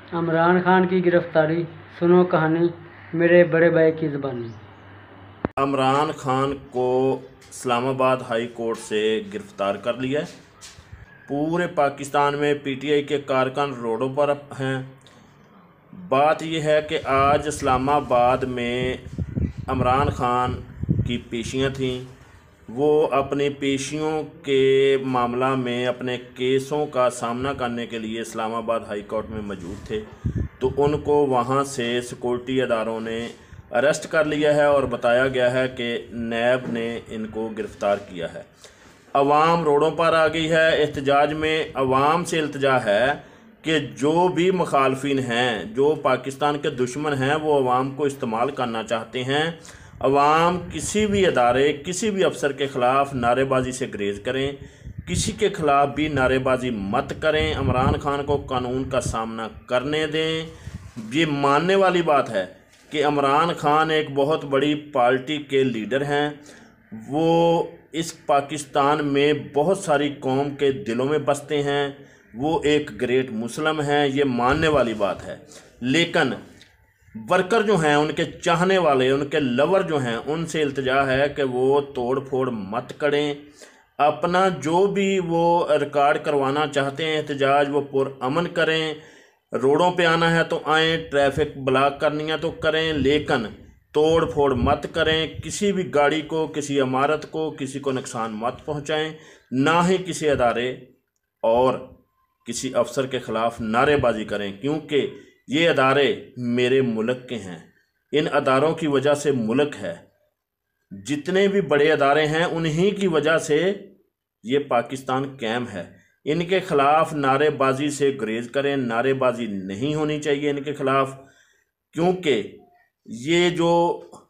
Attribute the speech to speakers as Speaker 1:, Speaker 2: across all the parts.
Speaker 1: इमरान खान की गिरफ्तारी, सुनो कहानी मेरे बड़े भाई की ज़बानी।
Speaker 2: इमरान खान को इस्लामाबाद हाई कोर्ट से गिरफ्तार कर लिया है। पूरे पाकिस्तान में पीटीआई के कारकुन रोडों पर हैं। बात यह है कि आज इस्लामाबाद में इमरान खान की पेशियां थीं। वो अपनी पेशियों के मामला में अपने केसों का सामना करने के लिए इस्लामाबाद हाई कोर्ट में मौजूद थे, तो उनको वहाँ से सिक्योरिटी अदारों ने अरेस्ट कर लिया है और बताया गया है कि नैब ने इनको गिरफ़्तार किया है। अवाम रोडों पर आ गई है। एहतजाज में अवाम से इल्तिजा है कि जो भी मुखालफिन हैं, जो पाकिस्तान के दुश्मन हैं, वो अवाम को इस्तेमाल करना चाहते हैं। अवाम किसी भी अदारे, किसी भी अफसर के ख़िलाफ़ नारेबाजी से गुरेज करें, किसी के ख़िलाफ़ भी नारेबाजी मत करें। इमरान खान को कानून का सामना करने दें। ये मानने वाली बात है कि इमरान खान एक बहुत बड़ी पार्टी के लीडर हैं। वो इस पाकिस्तान में बहुत सारी कौम के दिलों में बसते हैं। वो एक ग्रेट मुस्लिम हैं, ये मानने वाली बात है। लेकिन वर्कर जो हैं, उनके चाहने वाले, उनके लवर जो हैं, उनसे इल्तिजा है कि वो तोड़ फोड़ मत करें। अपना जो भी वो रिकॉर्ड करवाना चाहते हैं एहतजाज, वो पुरअमन करें। रोडों पे आना है तो आएँ, ट्रैफिक ब्लॉक करनी है तो करें, लेकिन तोड़ फोड़ मत करें। किसी भी गाड़ी को, किसी इमारत को, किसी को नुकसान मत पहुंचाएं। ना ही किसी अदारे और किसी अफसर के ख़िलाफ़ नारेबाजी करें, क्योंकि ये अदारे मेरे मुल्क के हैं। इन अदारों की वजह से मुल्क है। जितने भी बड़े अदारे हैं, उन्हीं की वजह से ये पाकिस्तान कायम है। इनके ख़िलाफ़ नारेबाजी से गुरेज करें। नारेबाजी नहीं होनी चाहिए इनके ख़िलाफ़, क्योंकि ये जो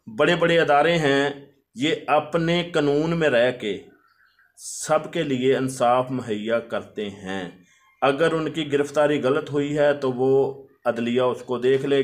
Speaker 2: बड़े बड़े अदारे हैं, ये अपने कानून में रह के सबके लिए इंसाफ मुहैया करते हैं। अगर उनकी गिरफ्तारी गलत हुई है तो वो अदलिया उसको देख लेगी।